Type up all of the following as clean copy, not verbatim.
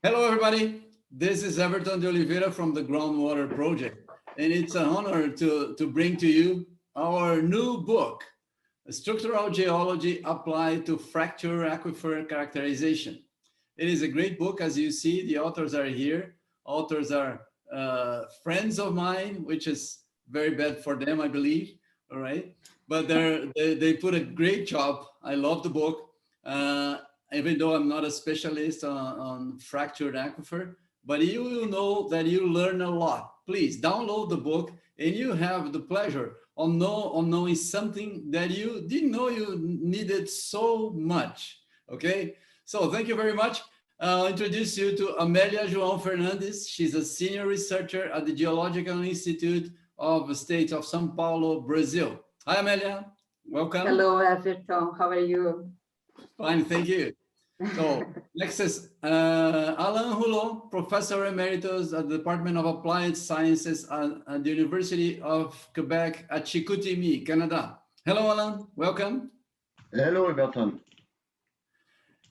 Hello, everybody. This is Everton de Oliveira from the Groundwater Project, and it's an honor to bring to you our new book, Structural Geology Applied to Fracture Aquifer Characterization. It is a great book. As you see, the authors are here. Authors are friends of mine, which is very bad for them, I believe. All right. But they put a great job. I love the book. Even though I'm not a specialist on fractured aquifer, but you will know that you learn a lot. Please download the book and you have the pleasure of knowing something that you didn't know you needed so much. Okay, so thank you very much. I'll introduce you to Amélia João Fernandes. She's a senior researcher at the Geological Institute of the state of São Paulo, Brazil. Hi, Amélia. Welcome. Hello, Everton. How are you? Fine, thank you. So next is Alain Rouleau, Professor Emeritus at the Department of Applied Sciences at the University of Québec at Chicoutimi, Canada. Hello, Alain. Welcome. Hello, Everton.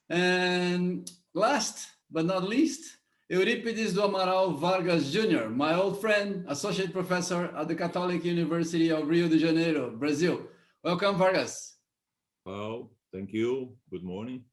And last but not least, Eurípedes do Amaral Vargas Jr., my old friend, Associate Professor at the Catholic University of Rio de Janeiro, Brazil. Welcome, Vargas. Well, thank you. Good morning.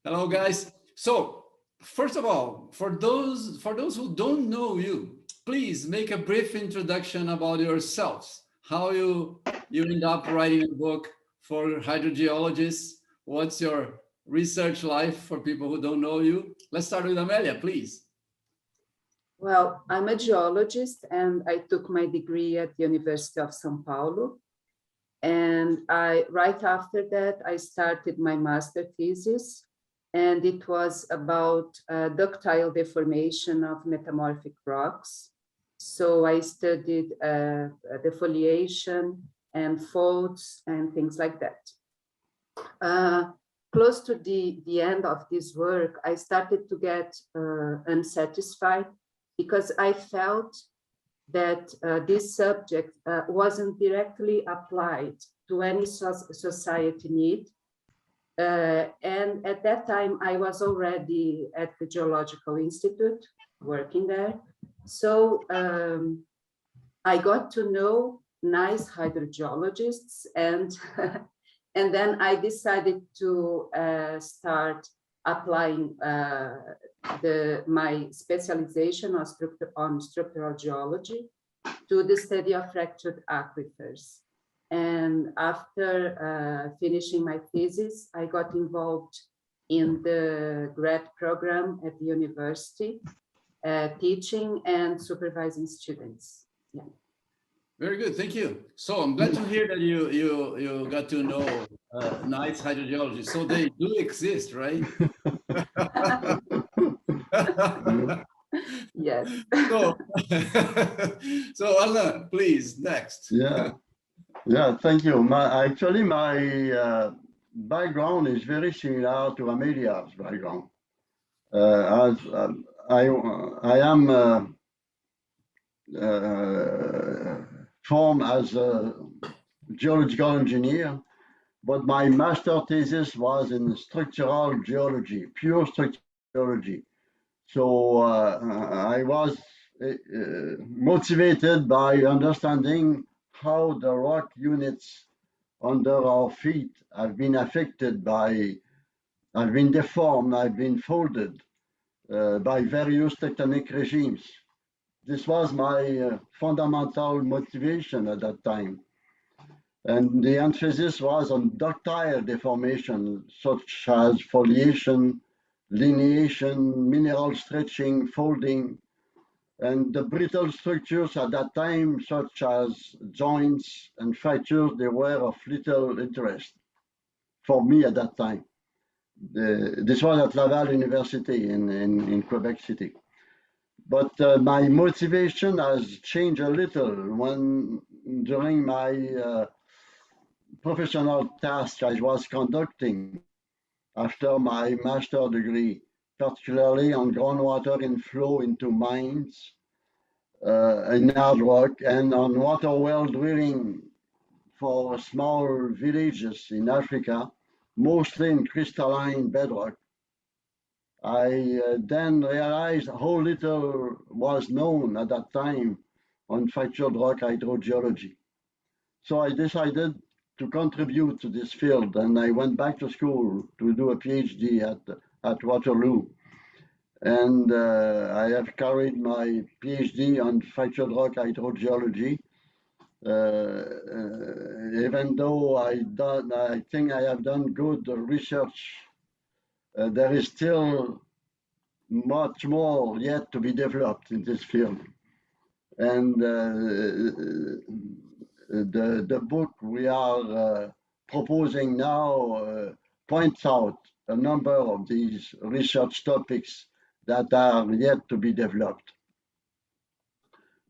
Hello, guys. So, first of all, for those who don't know you, please make a brief introduction about yourselves. How you end up writing a book for hydrogeologists. What's your research life for people who don't know you? Let's start with Amélia, please. Well, I'm a geologist and I took my degree at the University of São Paulo. And right after that, I started my master thesis. And it was about ductile deformation of metamorphic rocks. So I studied defoliation and faults and things like that. Close to the end of this work, I started to get unsatisfied because I felt that this subject wasn't directly applied to any society need. And at that time, I was already at the Geological Institute, working there. So I got to know nice hydrogeologists, and and then I decided to start applying my specialization on structural geology to the study of fractured aquifers. And after finishing my thesis, I got involved in the grad program at the university, teaching and supervising students. Yeah. Very good, thank you. So I'm glad to hear that you got to know nice hydrogeologists. So they do exist, right? Yes. So Alain, please, next. Yeah, thank you. Actually, my background is very similar to Amélia's background. As I am formed as a geological engineer, but my master thesis was in structural geology, pure structural geology. So I was motivated by understanding how the rock units under our feet have been affected by, have been deformed, have been folded by various tectonic regimes. This was my fundamental motivation at that time. And the emphasis was on ductile deformation, such as foliation, lineation, mineral stretching, folding, and the brittle structures at that time, such as joints and fractures, they were of little interest for me at that time. This was at Laval University in Quebec City. But my motivation has changed a little when during my professional task I was conducting after my master degree, particularly on groundwater inflow into mines in hard rock and on water well drilling for small villages in Africa, mostly in crystalline bedrock. I then realized how little was known at that time on fractured rock hydrogeology. So I decided to contribute to this field, and I went back to school to do a PhD at Waterloo. And I have carried my PhD on fractured rock hydrogeology. Even though I think I have done good research, there is still much more yet to be developed in this field. And the book we are proposing now points out a number of these research topics that are yet to be developed.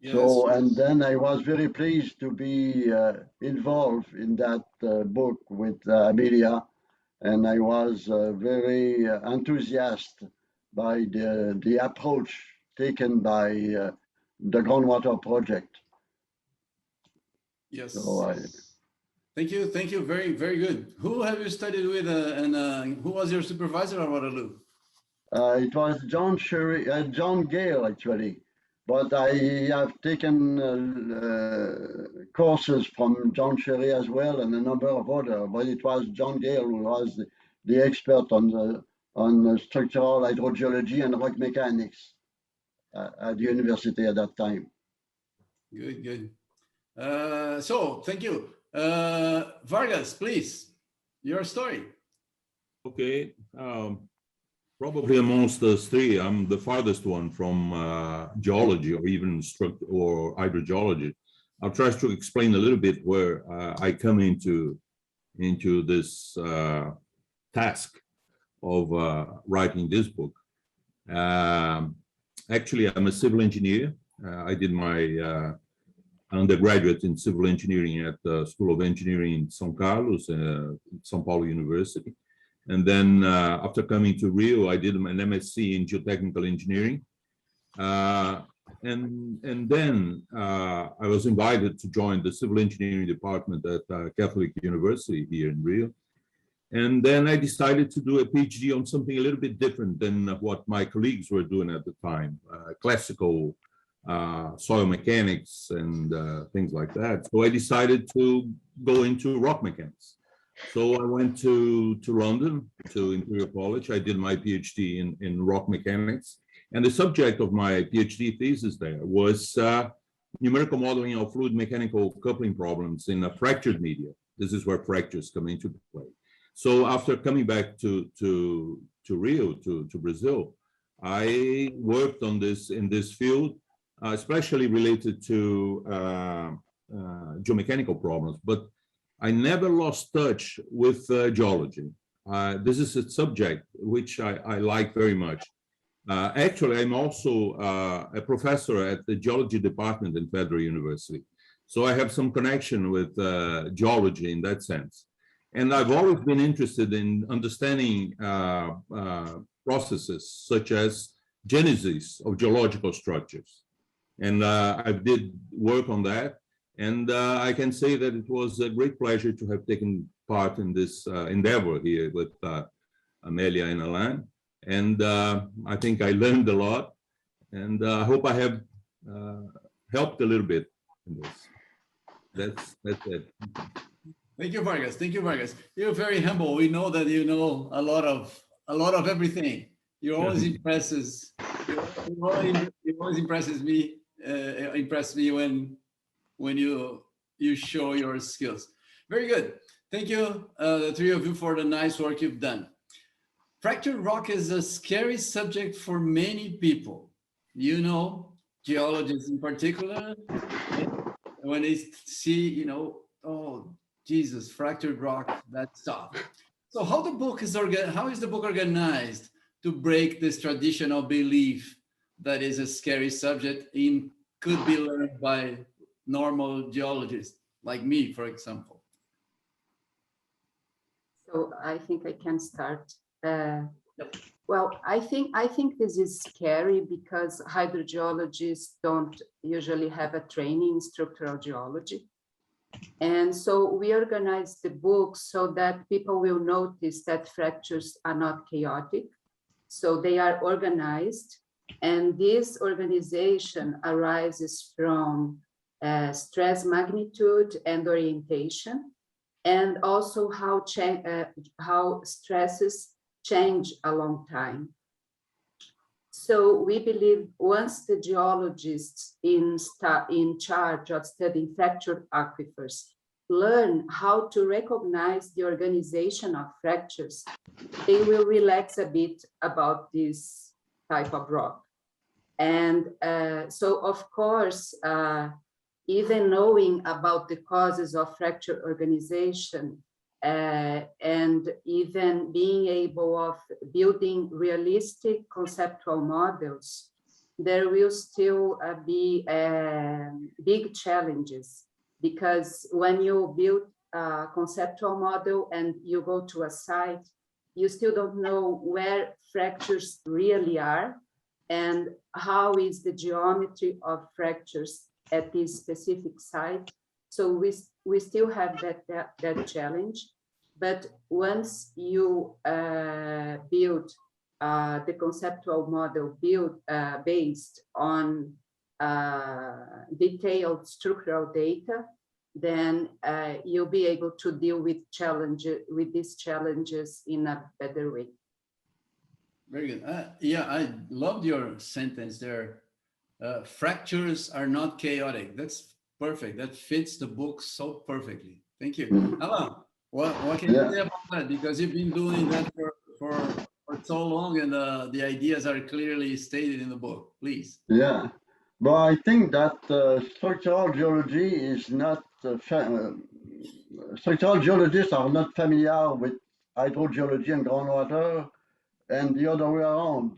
Yes. So, and then I was very pleased to be involved in that book with Amélia, and I was very enthusiastic by the approach taken by the groundwater project. Yes. So Thank you. Thank you. Very, very good. Who have you studied with, and who was your supervisor at Waterloo? It was John Gale, actually. But I have taken courses from John Sherry as well, and a number of other. But it was John Gale who was the expert on structural hydrogeology and rock mechanics at the university at that time. Good, good. So thank you. Vargas, please, your story. Okay. Probably amongst us three, I'm the farthest one from geology or even or hydrogeology. I'll try to explain a little bit where I come into this task of writing this book. Actually, I'm a civil engineer. I did my undergraduate in civil engineering at the School of Engineering in São Carlos, São Paulo University. And then after coming to Rio, I did an MSc in geotechnical engineering. And then I was invited to join the civil engineering department at Catholic University here in Rio. And then I decided to do a PhD on something a little bit different than what my colleagues were doing at the time, classical soil mechanics and things like that. So I decided to go into rock mechanics. So I went to London, to Imperial College. I did my PhD in rock mechanics. And the subject of my PhD thesis there was numerical modeling of fluid mechanical coupling problems in a fractured media. This is where fractures come into play. So after coming back to Rio, to Brazil, I worked on this in this field, especially related to geomechanical problems. But I never lost touch with geology. This is a subject which I like very much. Actually, I'm also a professor at the geology department in Federal University. So I have some connection with geology in that sense. And I've always been interested in understanding processes such as genesis of geological structures. And I did work on that. And I can say that it was a great pleasure to have taken part in this endeavor here with Amélia and Alain. And I think I learned a lot. And I hope I have helped a little bit in this. That's it. Thank you, Vargas. Thank you, Vargas. You're very humble. We know that you know a lot of everything. You always impresses. You always impresses me. Impress me when you show your skills. Very good. Thank you, the three of you, for the nice work you've done. Fractured rock is a scary subject for many people. You know, geologists in particular, when they see, you know, oh, Jesus, fractured rock, that's tough. So how is the book organized to break this traditional belief that is a scary subject and could be learned by normal geologists like me, for example? So I think I can start. Well, I think this is scary because hydrogeologists don't usually have a training in structural geology. And so we organize the book so that people will notice that fractures are not chaotic, So they are organized, and this organization arises from stress magnitude and orientation, and also how stresses change along time. So we believe once the geologists in charge of studying fractured aquifers learn how to recognize the organization of fractures, they will relax a bit about this type of rock. And so, of course, even knowing about the causes of fracture organization and even being able of building realistic conceptual models, there will still be big challenges, because when you build a conceptual model and you go to a site, you still don't know where fractures really are and how is the geometry of fractures at this specific site. So we still have that challenge. But once you build the conceptual model based on detailed structural data, then you'll be able to deal with these challenges in a better way. Very good. Yeah, I loved your sentence there. Fractures are not chaotic. That's perfect. That fits the book so perfectly. Thank you. Alain, what can you say about that? Because you've been doing that for so long, and the ideas are clearly stated in the book. Please. Yeah. But I think that structural geology is not, structural geologists are not familiar with hydrogeology and groundwater, and the other way around.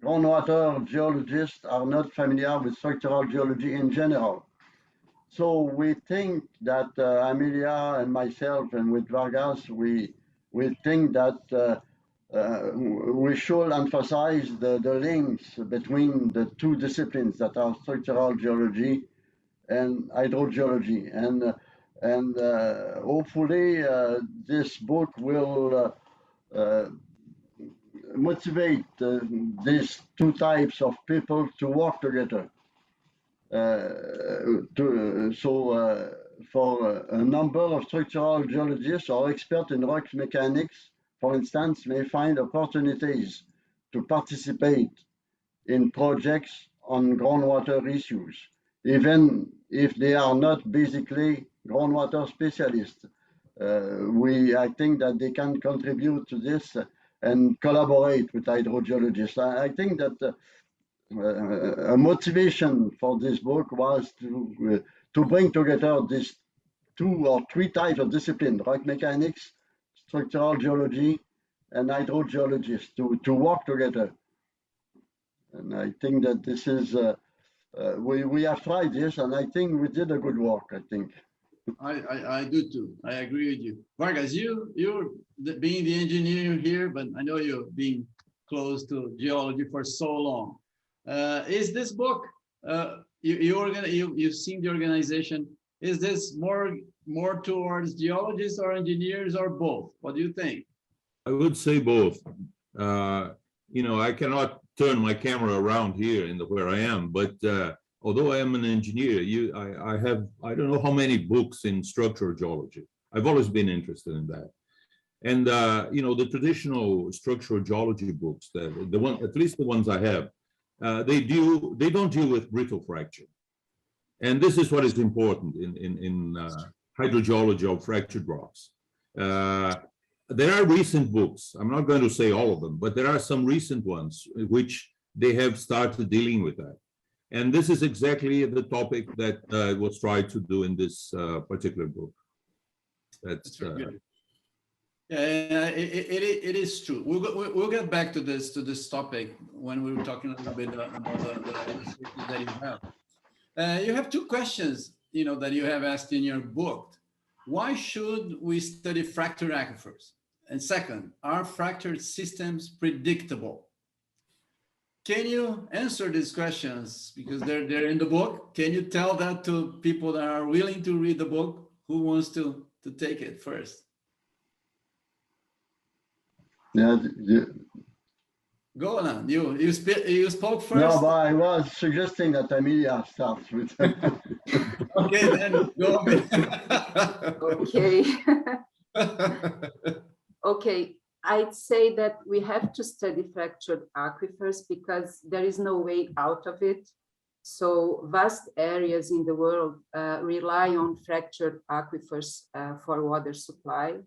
Groundwater geologists are not familiar with structural geology in general. So we think that Amélia and myself and with Vargas, we think that we should emphasize the links between the two disciplines that are structural geology and hydrogeology, and hopefully this book will motivate these two types of people to work together. For a number of structural geologists or experts in rock mechanics, for instance, may find opportunities to participate in projects on groundwater issues, even if they are not basically groundwater specialists. I think that they can contribute to this and collaborate with hydrogeologists. I think that a motivation for this book was to bring together these 2 or 3 types of discipline: rock mechanics, structural geology, and hydrogeologists to work together. And I think that this is, we have tried this, and I think we did a good work, I think. I do too. I agree with you. Vargas, you're being the engineer here, but I know you've been close to geology for so long. Is this book, you've seen the organization, is this more towards geologists or engineers or both? What do you think? I would say both. I cannot turn my camera around here where I am, but although I am an engineer, I don't know how many books in structural geology. I've always been interested in that. And, the traditional structural geology books, at least the ones I have, they don't deal with brittle fracture. And this is what is important in hydrogeology of fractured rocks. There are recent books, I'm not going to say all of them, but there are some recent ones which they have started dealing with that. And this is exactly the topic that was tried to do in this particular book. That's good. Yeah, it is true. We'll get back to this topic when we were talking a little bit about the illustrations that you have. You have 2 questions, that you have asked in your book. Why should we study fractured aquifers? And second, are fractured systems predictable? Can you answer these questions? Because they're in the book. Can you tell that to people that are willing to read the book? Who wants to take it first? Yeah, Go on. You spoke first. No, but I was suggesting that Amélia starts with. Okay, then go on. Okay. Okay, I'd say that we have to study fractured aquifers because there is no way out of it. So vast areas in the world rely on fractured aquifers for water supply.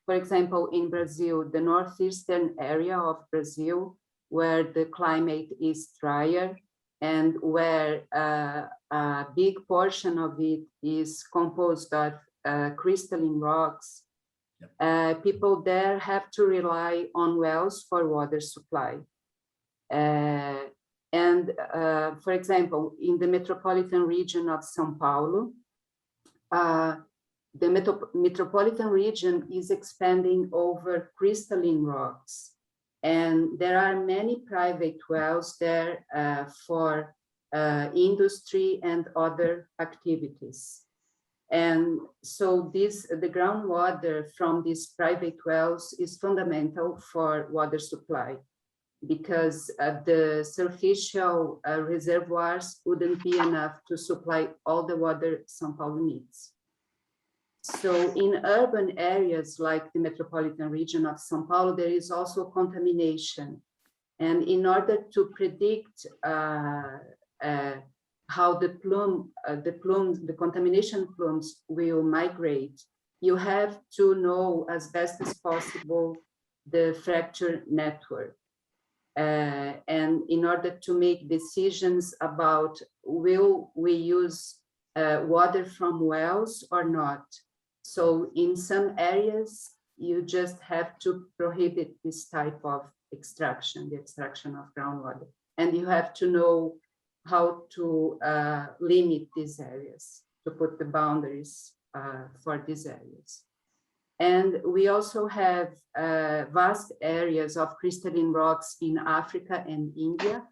For example, in Brazil, the northeastern area of Brazil, where the climate is drier and where a big portion of it is composed of crystalline rocks, people there have to rely on wells for water supply. For example, in the metropolitan region of São Paulo, the metropolitan region is expanding over crystalline rocks. And there are many private wells there for industry and other activities. And so the groundwater from these private wells is fundamental for water supply because the superficial reservoirs wouldn't be enough to supply all the water São Paulo needs. So in urban areas like the metropolitan region of São Paulo, there is also contamination. And in order to predict how the contamination plumes will migrate, you have to know as best as possible the fracture network. And in order to make decisions about will we use water from wells or not. So in some areas, you just have to prohibit this type of extraction, the extraction of groundwater. And you have to know how to limit these areas, to put the boundaries for these areas. And we also have vast areas of crystalline rocks in Africa and India.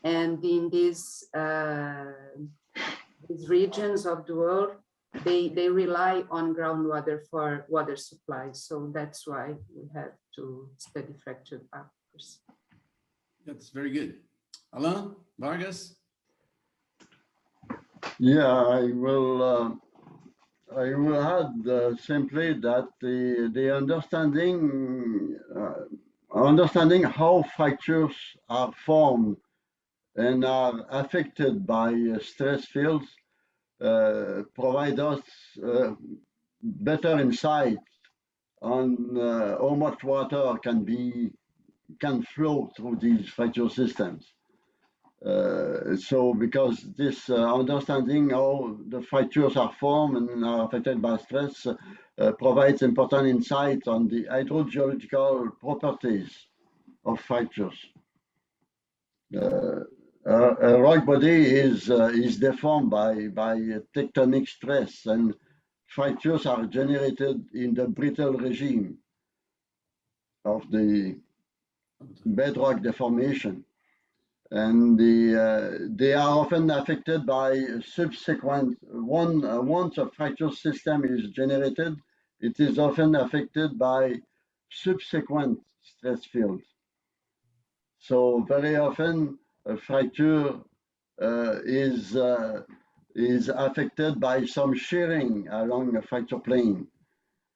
And in these regions of the world, they rely on groundwater for water supply. So that's why we have to study fractured aquifers. That's very good. Alain, Vargas? Yeah, I will add simply that the understanding how fractures are formed and are affected by stress fields provide us better insight on how much water can flow through these fracture systems. So because this understanding how the fractures are formed and are affected by stress provides important insight on the hydrogeological properties of fractures. A rock body is deformed by tectonic stress, and fractures are generated in the brittle regime of the bedrock deformation. And they are often affected by subsequent, once a fracture system is generated, it is often affected by subsequent stress fields. So very often a fracture is affected by some shearing along a fracture plane.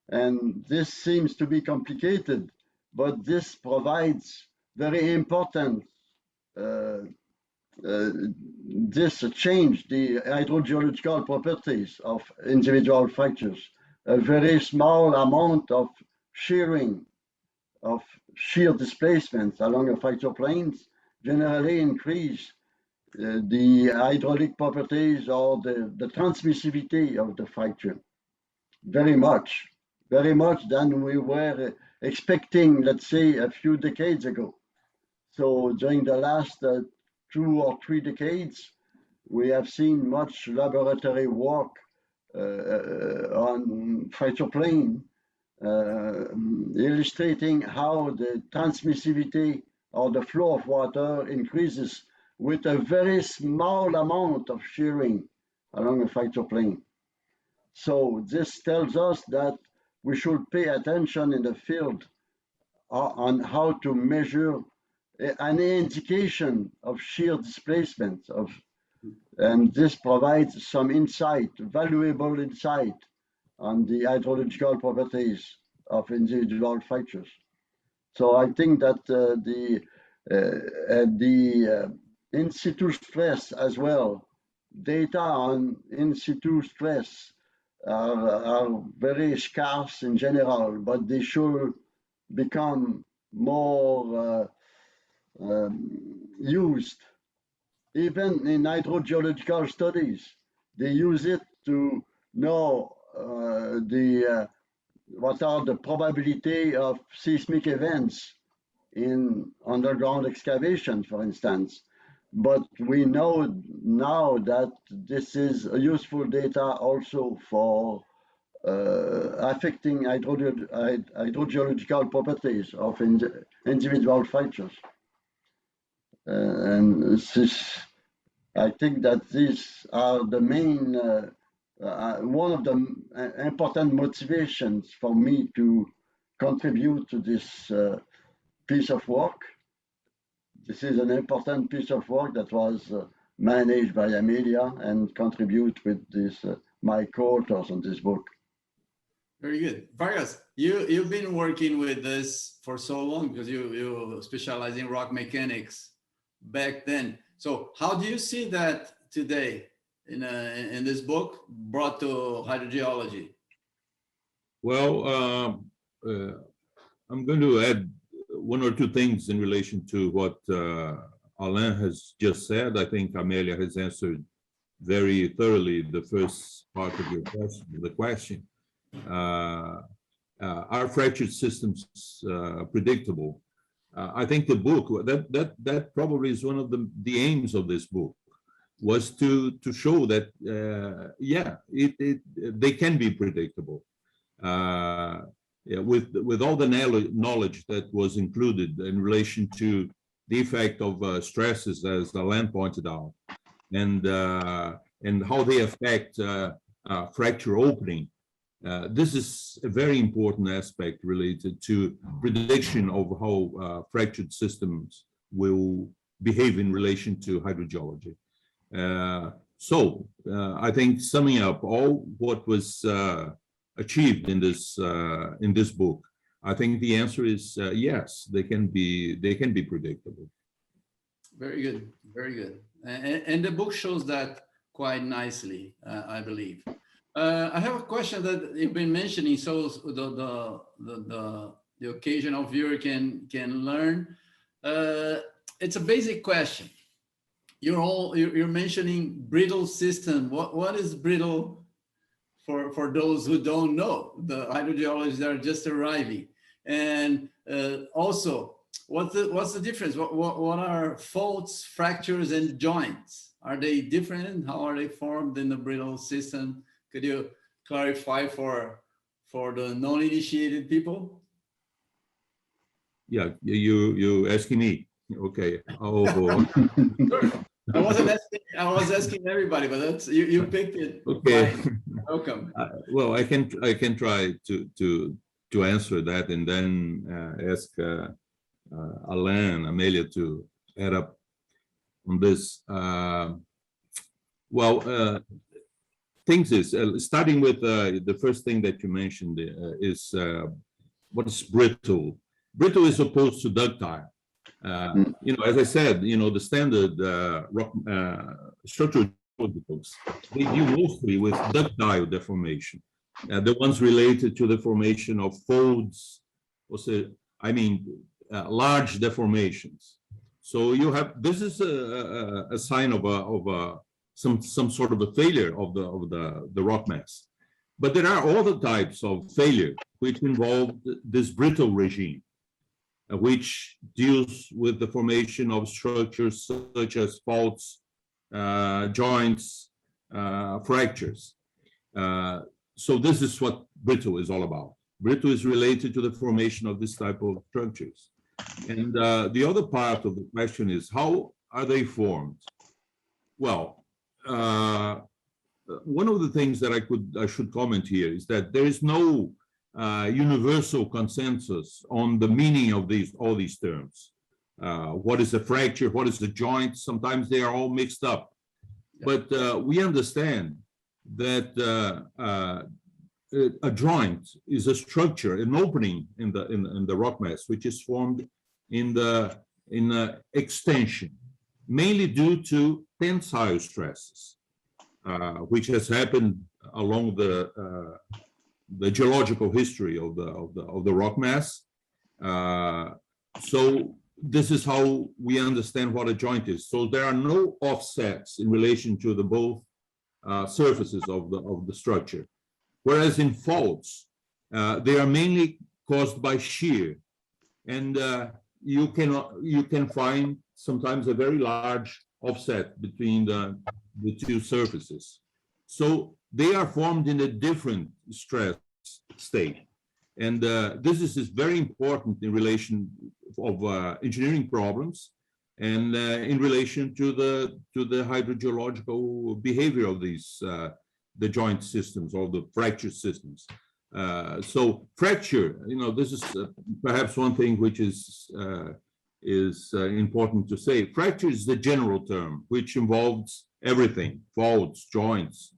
And this seems to be complicated, but this provides very important this change the hydrogeological properties of individual fractures. A very small amount of shearing, of shear displacements along a fracture planes generally increase the hydraulic properties or the transmissivity of the fracture very much than we were expecting, let's say, a few decades ago. So during the last 2 or 3 decades, we have seen much laboratory work on fracture plane, illustrating how the transmissivity or the flow of water increases with a very small amount of shearing along a fracture plane. So this tells us that we should pay attention in the field on how to measure an indication of shear displacement and this provides some insight, valuable insight on the hydrological properties of individual fractures. So I think that the in situ stress as well, data on in situ stress are very scarce in general, but they should become more used. Even in hydrogeological studies, they use it to know what are the probability of seismic events in underground excavation, for instance. But we know now that this is useful data also for affecting hydrogeological properties of individual fractures. And I think that these are the main, one of the important motivations for me to contribute to this piece of work. This is an important piece of work that was managed by Amélia and contribute with this, my co-authors on this book. Very good. Vargas, you've been working with this for so long because you specialize in rock mechanics back then. So how do you see that today in this book brought to hydrogeology? Well, I'm going to add one or two things in relation to what Alain has just said. I think Amélia has answered very thoroughly the first part of your question, the question. Are fractured systems predictable? I think the book, that probably is one of the aims of this book, was to show that, yeah, they can be predictable. Yeah, with all the knowledge that was included in relation to the effect of stresses, as Alain pointed out, and how they affect fracture opening. This is a very important aspect related to prediction of how fractured systems will behave in relation to hydrogeology. So I think summing up all what was achieved in this book, I think the answer is yes, they can be predictable. Very good, very good. And the book shows that quite nicely, I believe. I have a question that you've been mentioning, so the occasional viewer can learn. It's a basic question. You're mentioning brittle system. What is brittle? For those who don't know, the hydrogeologists are just arriving, and also, what's the difference? What are faults, fractures, and joints? Are they different? How are they formed in the brittle system? Could you clarify for the non-initiated people? Yeah, you asking me? Okay. Oh. Sure. I was asking everybody, but that's you picked it. Okay. Fine. Welcome. Well, I can try to answer that and then ask Alain and Amélia to add up on this. Well, things is starting with the first thing that you mentioned is what is brittle. Brittle is opposed to ductile. You know, as I said, you know, the standard rock structural books, they deal mostly with ductile deformation, the ones related to the formation of folds, large deformations. So you have, this is a sign of some sort of a failure of the rock mass. But there are other types of failure which involve this brittle regime, which deals with the formation of structures such as faults, joints, fractures. So this is what brittle is all about. Brittle is related to the formation of this type of structures. And the other part of the question is, how are they formed? Well, one of the things that I should comment here is that there is no universal consensus on the meaning of all these terms. what is a fracture, what is the joint. Sometimes they are all mixed up. But we understand that a joint is a structure, an opening in the rock mass, which is formed in the extension, mainly due to tensile stresses, which has happened along the geological history of the rock mass. So this is how we understand what a joint is. So there are no offsets in relation to the both surfaces of the structure. Whereas in faults, they are mainly caused by shear, and you can find sometimes a very large offset between the two surfaces. So they are formed in a different stress state, and this is very important in relation of engineering problems, and in relation to the hydrogeological behavior of these the joint systems or the fracture systems. So fracture, this is perhaps one thing which is important to say. Fracture is the general term which involves everything: faults, joints.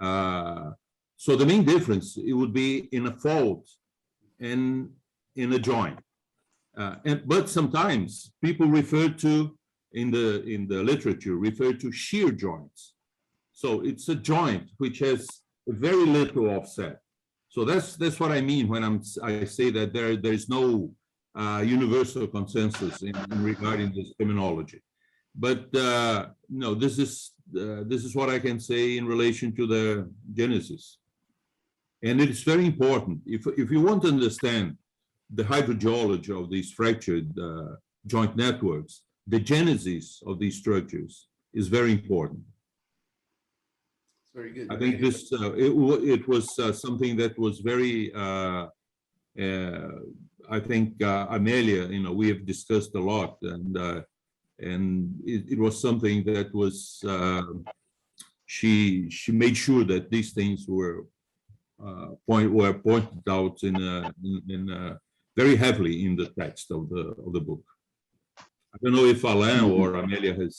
So the main difference, it would be in a fault and in a joint. But sometimes people refer to, in the literature, refer to shear joints. So it's a joint which has very little offset. So that's what I mean when I say that there is no universal consensus in regarding this terminology. But no, this is what I can say in relation to the genesis. And it is very important. If you want to understand the hydrogeology of these fractured joint networks, the genesis of these structures is very important. Very good. I think this it was something that was very I think Amélia, we have discussed a lot, and it was something that was she made sure that these things were pointed out in very heavily in the text of the book. I don't know if Alain or Amélia has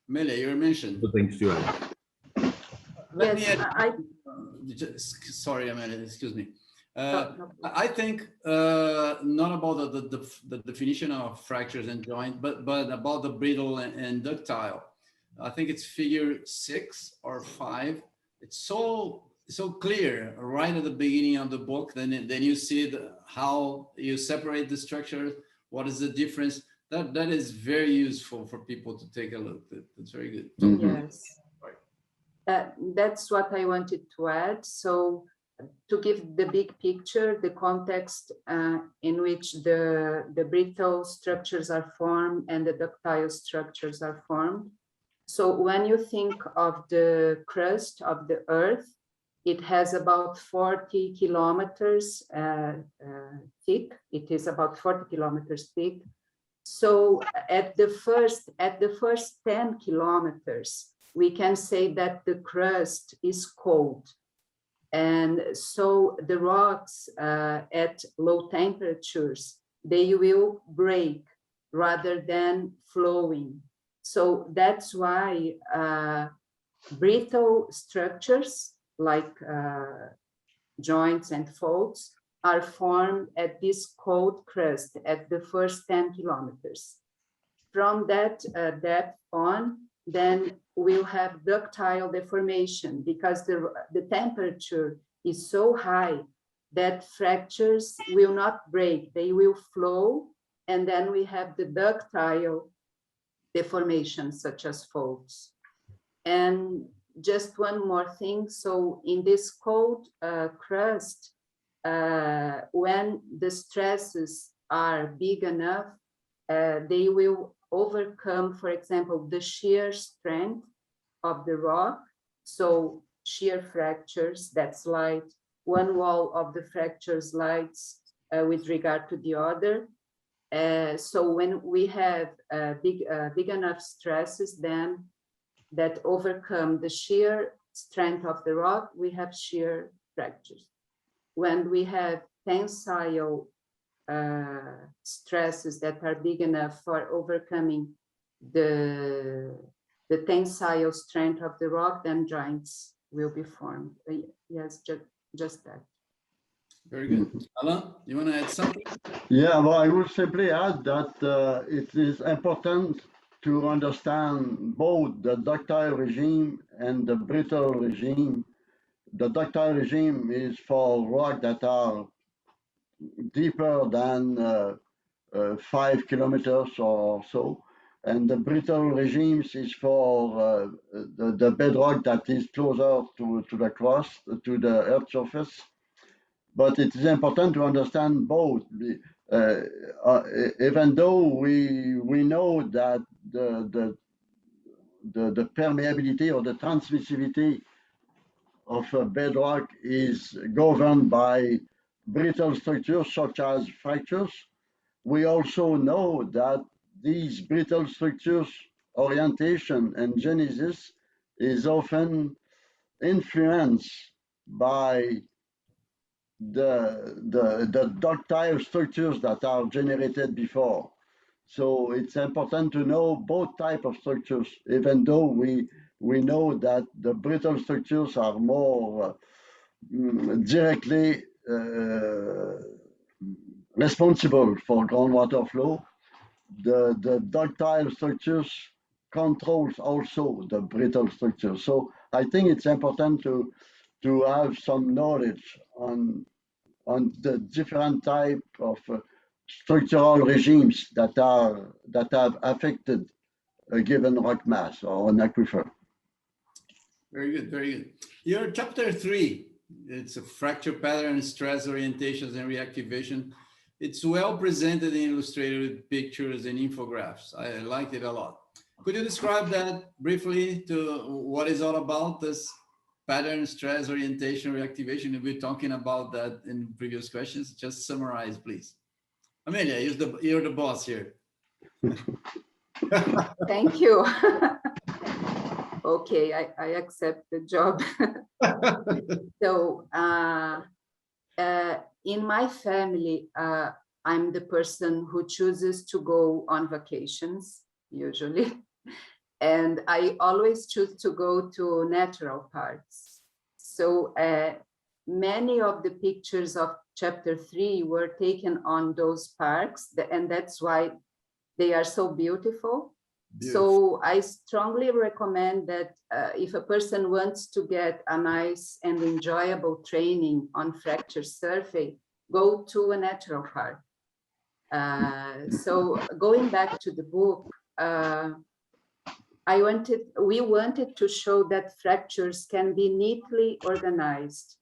Amélia, you mentioned things to add. Let me add. Sorry, Amélia, excuse me. I think not about the definition of fractures and joint, but about the brittle and ductile. I think it's figure 6 or 5. It's so clear right at the beginning of the book. Then you see how you separate the structures. What is the difference? That is very useful for people to take a look. That's very good. Yes. That's what I wanted to add. So to give the big picture, the context in which the brittle structures are formed and the ductile structures are formed. So when you think of the crust of the Earth, it has about 40 kilometers thick. It is about 40 kilometers thick. So at the first 10 kilometers, we can say that the crust is cold. And so the rocks at low temperatures, they will break rather than flowing. So that's why brittle structures like joints and faults are formed at this cold crust at the first 10 kilometers. From that depth on, then we'll have ductile deformation because the temperature is so high that fractures will not break, they will flow, and then we have the ductile deformation such as faults. And just one more thing, so in this cold crust, when the stresses are big enough, they will overcome, for example, the shear strength of the rock. So shear fractures that slide, one wall of the fracture slides with regard to the other. So when we have big enough stresses then that overcome the shear strength of the rock, we have shear fractures. When we have tensile stresses that are big enough for overcoming the tensile strength of the rock, then joints will be formed. Yes, just that. Very good. Alain, you want to add something? Yeah, well, I will simply add that it is important to understand both the ductile regime and the brittle regime. The ductile regime is for rock that are deeper than 5 kilometers or so, and the brittle regimes is for the bedrock that is closer to the crust, to the earth surface. But it is important to understand both. Even though we know that the permeability or the transmissivity of a bedrock is governed by brittle structures such as fractures, we also know that these brittle structures orientation and genesis is often influenced by the ductile structures that are generated before. So it's important to know both types of structures, even though we know that the brittle structures are more directly responsible for groundwater flow. The ductile structures controls also the brittle structures. So I think it's important to have some knowledge on the different type of structural regimes that have affected a given rock mass or an aquifer. Very good, very good. Your chapter 3, it's a fracture pattern, stress orientations, and reactivation. It's well presented and illustrated with pictures and infographics. I liked it a lot. Could you describe that briefly to what it's all about, this pattern, stress, orientation, reactivation? We've been talking about that in previous questions. Just summarize, please. Amélia, you're the boss here. Thank you. Okay, I accept the job. So in my family, I'm the person who chooses to go on vacations, usually. And I always choose to go to natural parks. So many of the pictures of chapter 3 were taken on those parks, and that's why they are so beautiful. So I strongly recommend that if a person wants to get a nice and enjoyable training on fracture survey, go to a natural park. So going back to the book, we wanted to show that fractures can be neatly organized.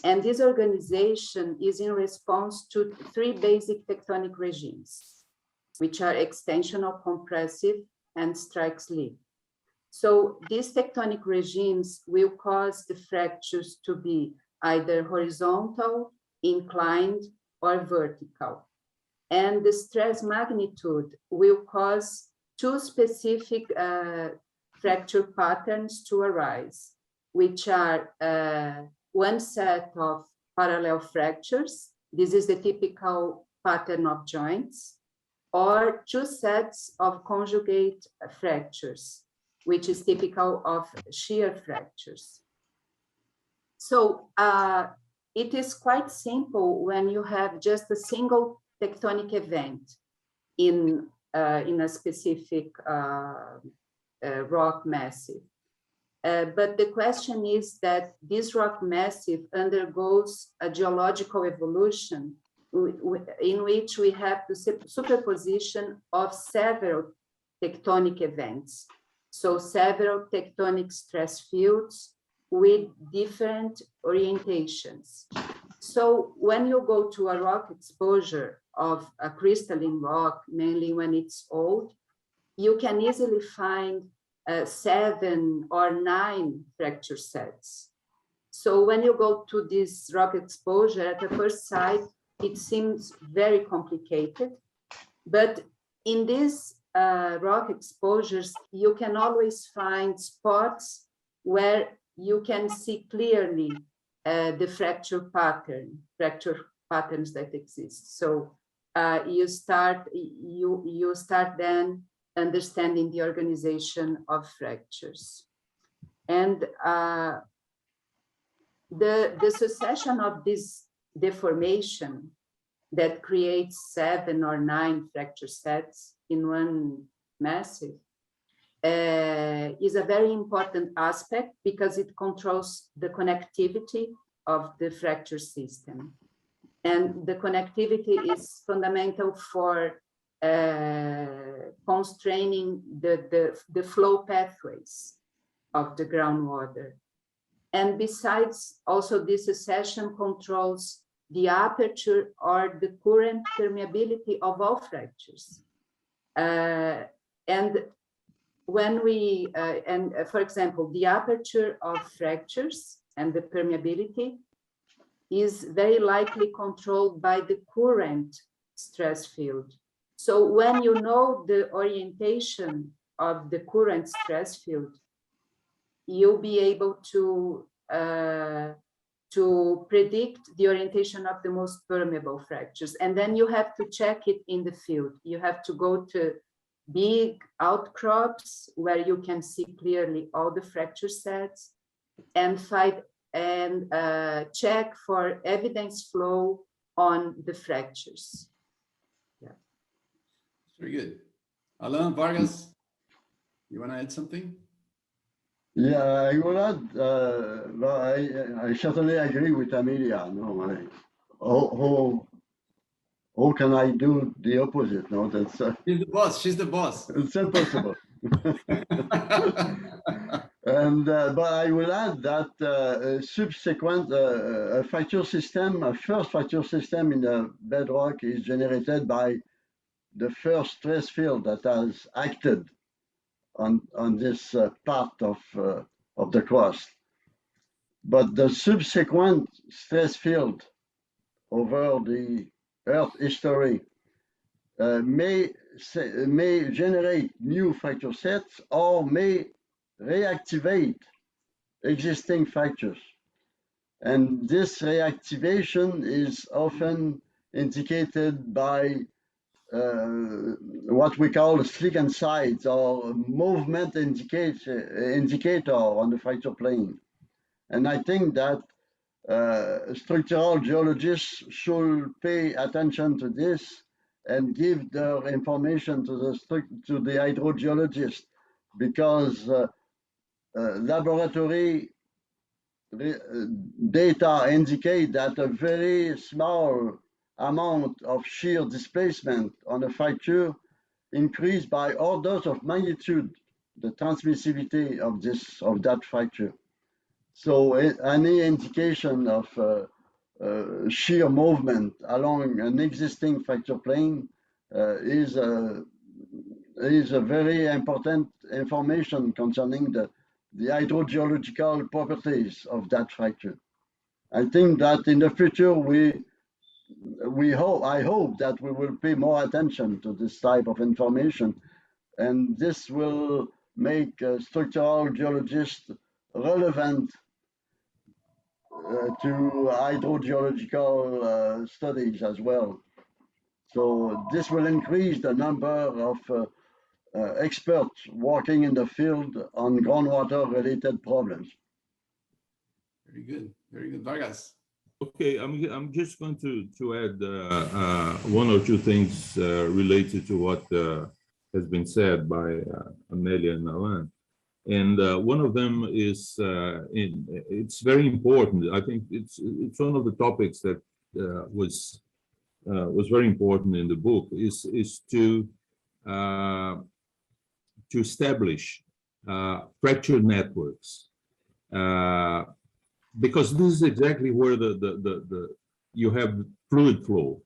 And this organization is in response to 3 basic tectonic regimes, which are extensional, compressive, and strike slip. So these tectonic regimes will cause the fractures to be either horizontal, inclined, or vertical. And the stress magnitude will cause 2 specific fracture patterns to arise, which are one set of parallel fractures. This is the typical pattern of joints, or 2 sets of conjugate fractures, which is typical of shear fractures. So it is quite simple when you have just a single tectonic event in a specific rock massive. But the question is that this rock massive undergoes a geological evolution in which we have the superposition of several tectonic events. So several tectonic stress fields with different orientations. So when you go to a rock exposure of a crystalline rock, mainly when it's old, you can easily find 7 or 9 fracture sets. So when you go to this rock exposure, at the first sight, it seems very complicated, but in these rock exposures, you can always find spots where you can see clearly the fracture patterns that exist. So you start then understanding the organization of fractures. And the succession of this deformation that creates 7 or 9 fracture sets in one massive is a very important aspect because it controls the connectivity of the fracture system. And the connectivity is fundamental for constraining the flow pathways of the groundwater. And besides, also this succession controls the aperture or the current permeability of all fractures. And when we, for example, the aperture of fractures and the permeability is very likely controlled by the current stress field. So when you know the orientation of the current stress field, you'll be able to predict the orientation of the most permeable fractures. And then you have to check it in the field. You have to go to big outcrops where you can see clearly all the fracture sets and check for evidence flow on the fractures. Yeah. Very good. Alain, Vargas, you want to add something? Yeah, I will add, I certainly agree with Amélia. No, how can I do the opposite? No, that's she's the boss. She's the boss. It's impossible. And but I will add that subsequent a fracture system, a first fracture system in the bedrock is generated by the first stress field that has acted on this part of the crust. But the subsequent stress field over the Earth history may generate new fracture sets or may reactivate existing fractures. And this reactivation is often indicated by what we call slick sides or movement indicator on the fracture plane. And I think that structural geologists should pay attention to this and give their information to the hydrogeologist, because laboratory data indicate that a very small amount of shear displacement on a fracture increased by orders of magnitude the transmissivity of that fracture. So any indication of shear movement along an existing fracture plane is a very important information concerning the hydrogeological properties of that fracture. I think that in the future I hope that we will pay more attention to this type of information, and this will make structural geologists relevant to hydrogeological studies as well. So this will increase the number of experts working in the field on groundwater related problems. Very good, Vargas. Okay, I'm just going to add one or two things related to what has been said by Amélia and Alain. And one of them is, it's very important. I think it's one of the topics that was very important in the book, is to establish fracture networks, because this is exactly where you have fluid flow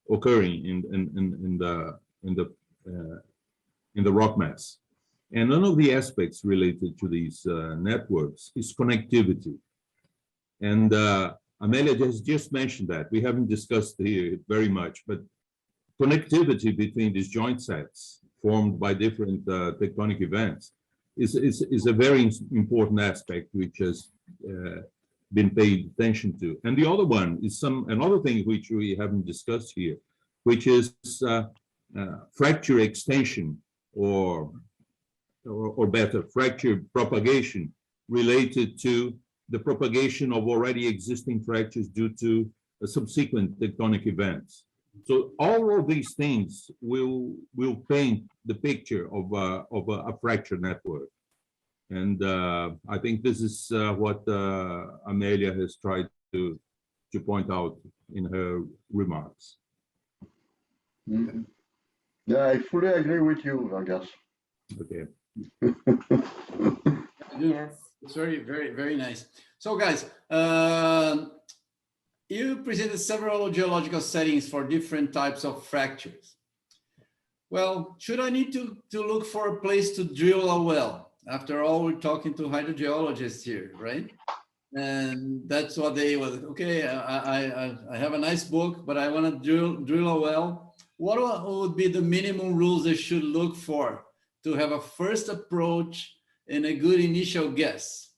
occurring in the rock mass. And one of the aspects related to these networks is connectivity. And Amélia has just mentioned that. We haven't discussed here very much, but connectivity between these joint sets formed by different tectonic events is a very important aspect which has been paid attention to. And the other one is another thing which we haven't discussed here, which is fracture extension or better, fracture propagation related to the propagation of already existing fractures due to subsequent tectonic events. So all of these things will paint the picture of a fracture network. And I think this is what Amélia has tried to point out in her remarks. Mm-hmm. Yeah, I fully agree with you, Vargas. Okay. Yes. It's very, very, very nice. So guys, you presented several geological settings for different types of fractures. Well, should I need to look for a place to drill a well? After all, we're talking to hydrogeologists here, right? And that's what they was, okay, I have a nice book, but I want to drill a well. What would be the minimum rules they should look for to have a first approach and a good initial guess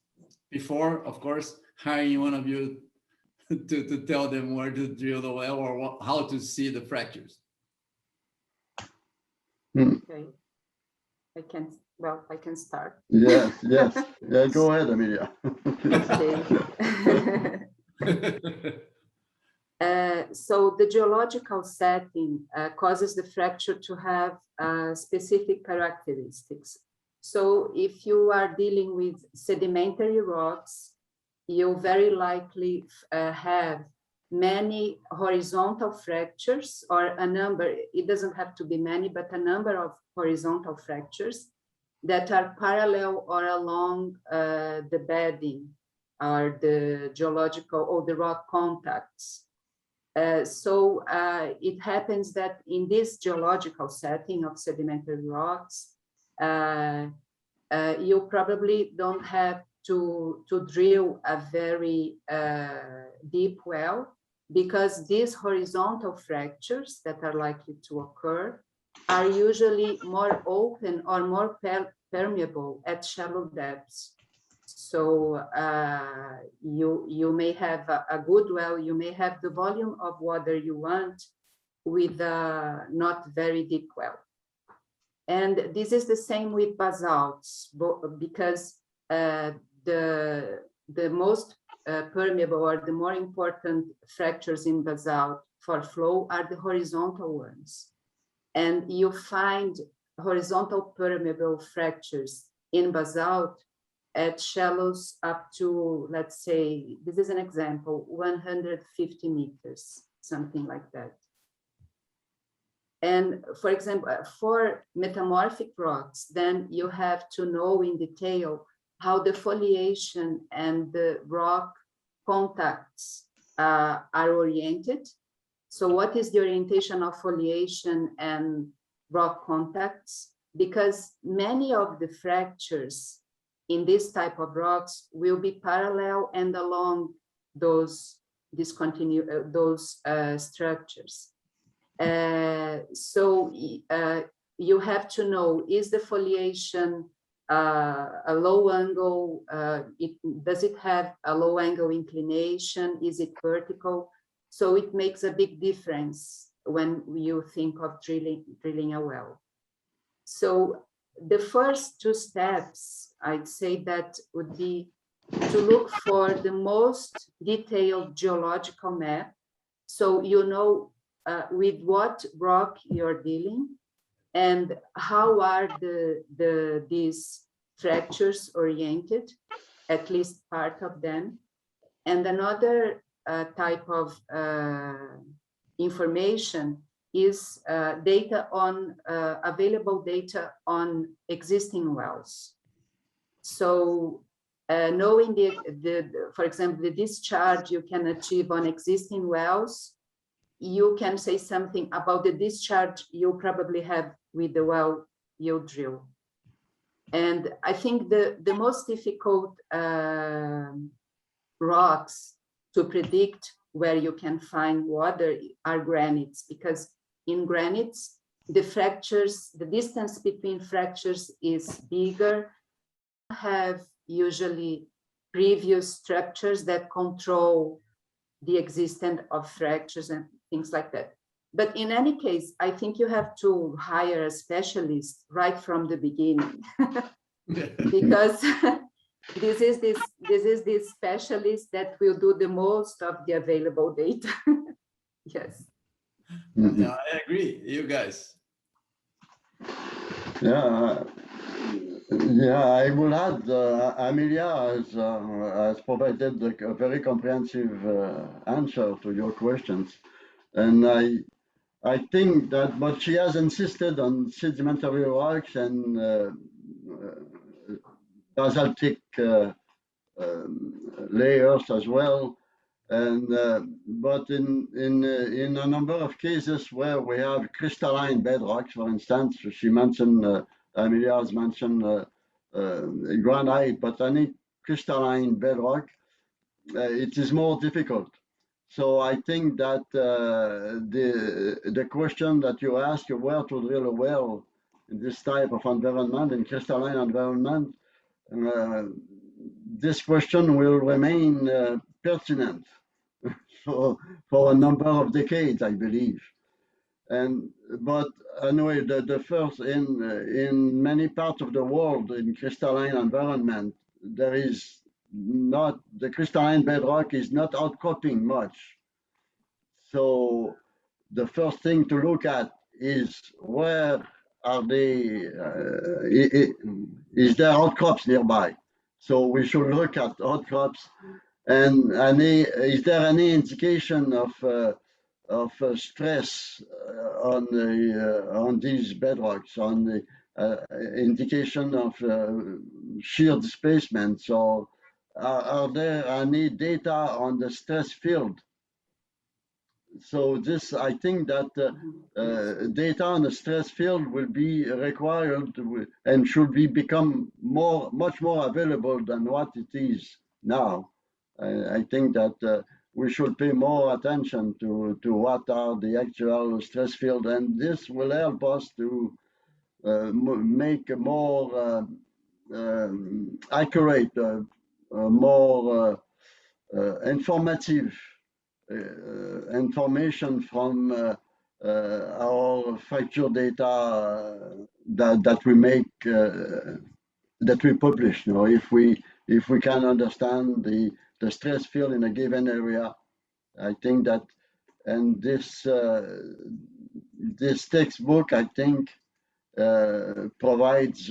before, of course, hiring one of you to tell them where to drill the well or how to see the fractures? Okay. I can start. Yes, yes. Yeah, go ahead, Amélia. So the geological setting causes the fracture to have specific characteristics. So if you are dealing with sedimentary rocks, you very likely have many horizontal fractures, or a number, it doesn't have to be many, but a number of horizontal fractures that are parallel or along the bedding or the geological or the rock contacts. So it happens that in this geological setting of sedimentary rocks, you probably don't have to drill a very deep well, because these horizontal fractures that are likely to occur are usually more open or more permeable at shallow depths. So you may have a good well, you may have the volume of water you want with a not very deep well. And this is the same with basalts, because the most permeable or the more important fractures in basalt for flow are the horizontal ones. And you find horizontal permeable fractures in basalt at shallows up to, let's say, this is an example, 150 meters, something like that. And for example, for metamorphic rocks, then you have to know in detail how the foliation and the rock contacts are oriented. So what is the orientation of foliation and rock contacts? Because many of the fractures in this type of rocks will be parallel and along those structures. So you have to know, is the foliation a low angle? Does it have a low angle inclination? Is it vertical? So it makes a big difference when you think of drilling a well. So the first two steps, I'd say that would be to look for the most detailed geological map. So you know with what rock you're dealing and how are these fractures oriented, at least part of them. And another type of information is data on available data on existing wells. So knowing for example, the discharge you can achieve on existing wells, you can say something about the discharge you probably have with the well you drill. And I think the most difficult rocks to predict where you can find water are granites, because in granites, the fractures, the distance between fractures is bigger, have usually previous structures that control the existence of fractures and things like that. But in any case, I think you have to hire a specialist right from the beginning, because this is this specialist that will do the most of the available data. Yes. Yeah, I agree. You guys. Yeah, yeah. I will add, Amélia has provided a very comprehensive answer to your questions, and I think that, but she has insisted on sedimentary rocks and basaltic layers as well. And but in a number of cases where we have crystalline bedrocks, for instance, she mentioned, Amélia has mentioned granite, but any crystalline bedrock, it is more difficult. So I think that the question that you ask, where to drill a well in this type of environment, in crystalline environment, this question will remain pertinent for a number of decades, I believe. But anyway, the first in many parts of the world in crystalline environment, there is not, the crystalline bedrock is not outcropping much. So the first thing to look at is where are they, is there outcrops nearby? So we should look at outcrops, and is there any indication of stress on these bedrocks, on the indication of shear displacement? So are there any data on the stress field? So this, I think that data on the stress field will be required and should become much more available than what it is now. I think that we should pay more attention to what are the actual stress field, and this will help us to make a more accurate, more informative information from our fracture data that we make, that we publish. You know, if we can understand the stress field in a given area, I think that, and this textbook, I think, provides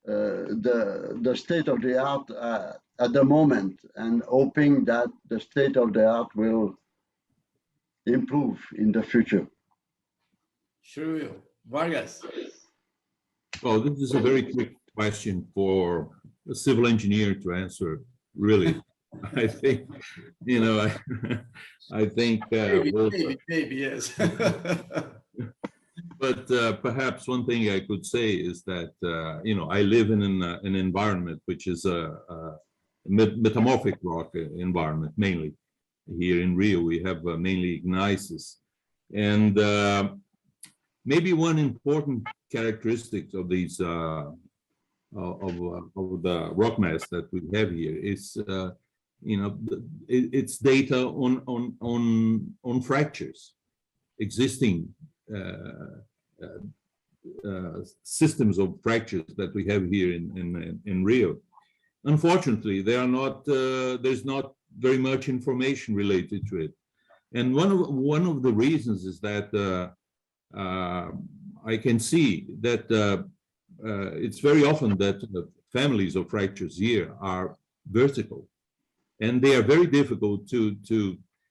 the state of the art at the moment, and hoping that the state of the art will improve in the future. Sure will. Vargas. Well, this is a very quick question for a civil engineer to answer, really. I think, you know, I think... maybe, yes. But perhaps one thing I could say is that, you know, I live in an environment which is a metamorphic rock environment, mainly. Here in Rio, we have mainly gneisses. And maybe one important characteristic of these, of the rock mass that we have here is, you know, it's data on fractures, existing systems of fractures that we have here in Rio. Unfortunately, they are not. There's not very much information related to it, and one of the reasons is that I can see that it's very often that the families of fractures here are vertical, and they are very difficult to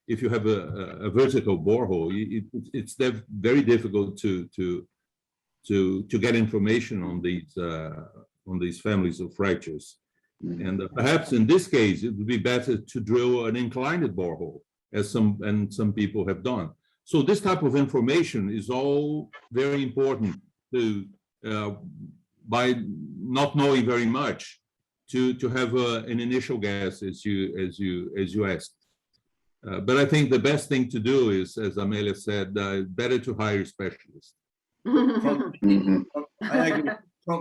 if you have a vertical borehole, it's very difficult to get information on these families of fractures. And perhaps in this case, it would be better to drill an inclined borehole, as some people have done. So this type of information is all very important to, by not knowing very much, to have an initial guess, as you asked. But I think the best thing to do is, as Amélia said, better to hire specialists. From the beginning, I agree.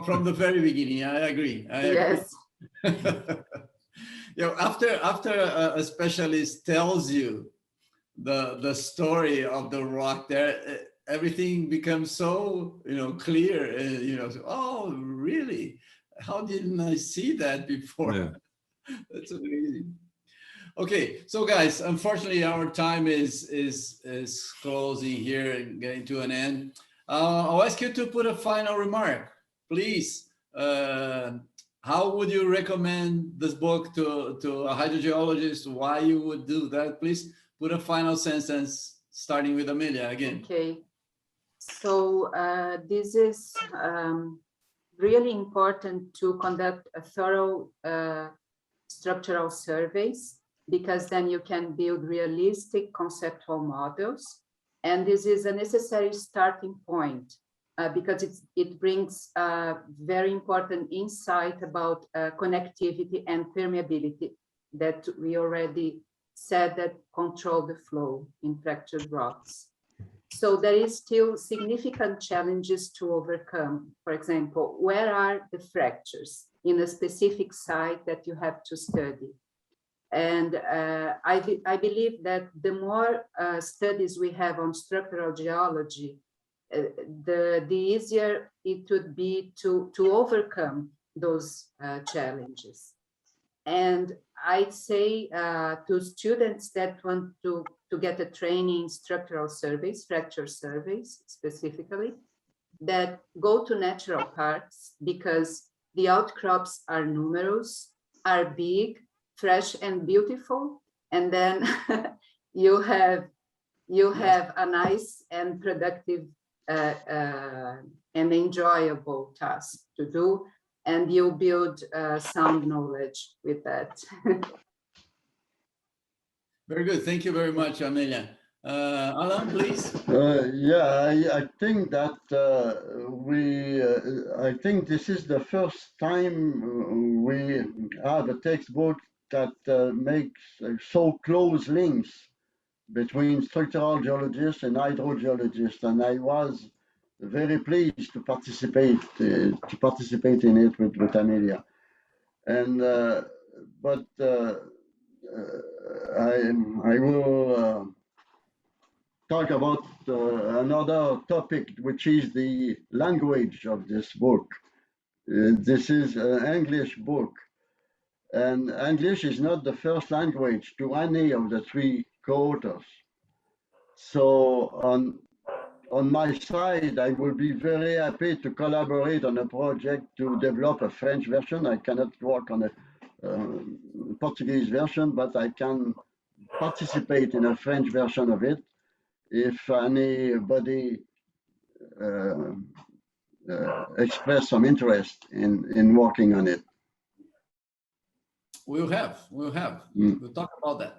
From the very beginning, I agree. Yes. You know, after a specialist tells you the story of the rock there, everything becomes so, clear. Oh, really? How didn't I see that before? Yeah. That's amazing. Okay, so guys, unfortunately, our time is closing here and getting to an end. I'll ask you to put a final remark, please. How would you recommend this book to a hydrogeologist? Why you would do that? Please put a final sentence, starting with Amélia again. Okay, so this is really important to conduct a thorough structural surveys, because then you can build realistic conceptual models. And this is a necessary starting point because it brings very important insight about connectivity and permeability that we already said that control the flow in fractured rocks. So there is still significant challenges to overcome. For example, where are the fractures in a specific site that you have to study? And I believe that the more studies we have on structural geology, the easier it would be to overcome those challenges. And I'd say to students that want to get a training in structural surveys, fracture surveys specifically, that go to natural parks, because the outcrops are numerous, are big, fresh and beautiful, and then you have a nice and productive and enjoyable task to do, and you build sound knowledge with that. Very good. Thank you very much, Amélia. Alain, please. I think that I think this is the first time we have a textbook that makes so close links between structural geologists and hydrogeologists, and I was very pleased to participate in it with Amélia. And but I will talk about another topic, which is the language of this book. This is an English book, and English is not the first language to any of the three co-authors. So on my side, I will be very happy to collaborate on a project to develop a French version. I cannot work on a Portuguese version, but I can participate in a French version of it if anybody express some interest in working on it. We'll talk about that.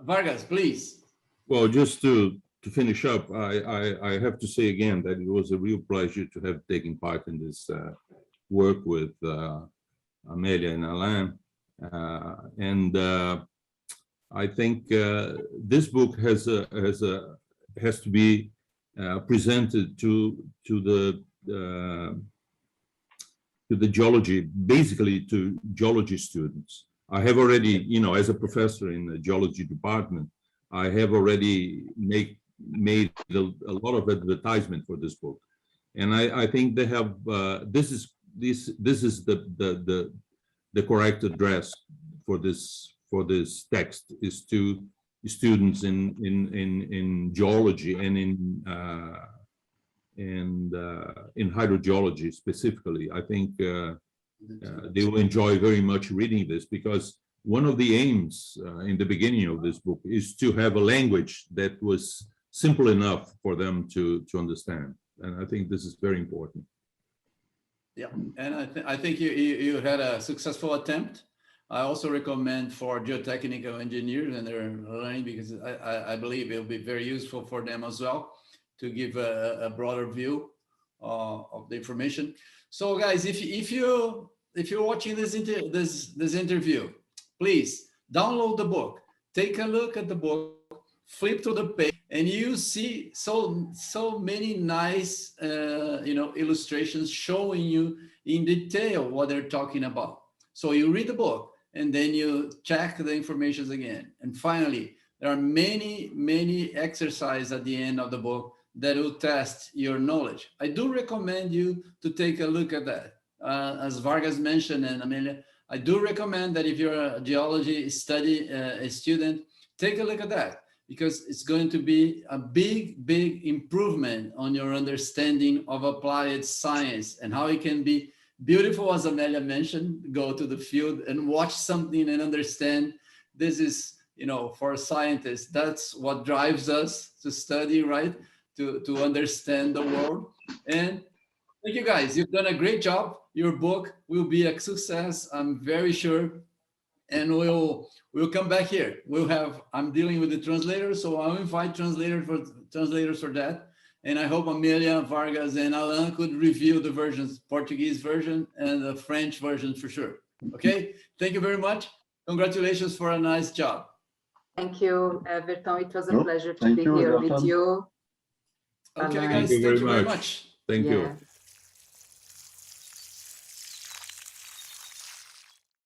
Vargas, please. Well, just to finish up, I have to say again that it was a real pleasure to have taken part in this work with Amélia and Alain. I think this book has to be presented to the geology, basically to geology students. I have already, as a professor in the geology department, I have already made a lot of advertisement for this book, and I think they have this is the correct address for this text is to students in geology and in hydrogeology specifically. I think they will enjoy very much reading this, because one of the aims in the beginning of this book is to have a language that was simple enough for them to understand, and I think this is very important. Yeah, and I think you had a successful attempt. I also recommend for geotechnical engineers and their learning, because I believe it will be very useful for them as well to give a broader view of the information. So, guys, if you're watching this interview, please download the book, take a look at the book, flip to the page, and you see so many nice illustrations showing you in detail what they're talking about. So you read the book, and then you check the information again. And finally, There are many exercises at the end of the book that will test your knowledge. I do recommend you to take a look at that. As Vargas mentioned, and Amélia, I do recommend that if you're a geology a student, take a look at that, because it's going to be a big improvement on your understanding of applied science and how it can be beautiful, as Amélia mentioned, go to the field and watch something and understand. This is, for scientists, that's what drives us to study, right? To understand the world. And thank you guys, you've done a great job. Your book will be a success, I'm very sure. And we'll come back here. I'm dealing with the translator, so I'll invite translators for that. And I hope Amélia, Vargas, and Alain could review the versions, Portuguese version and the French version for sure. Okay, thank you very much. Congratulations for a nice job. Thank you, Everton. It was a pleasure to be you, here Everton. with you. Okay, Alain. guys, thank you very much. Thank you.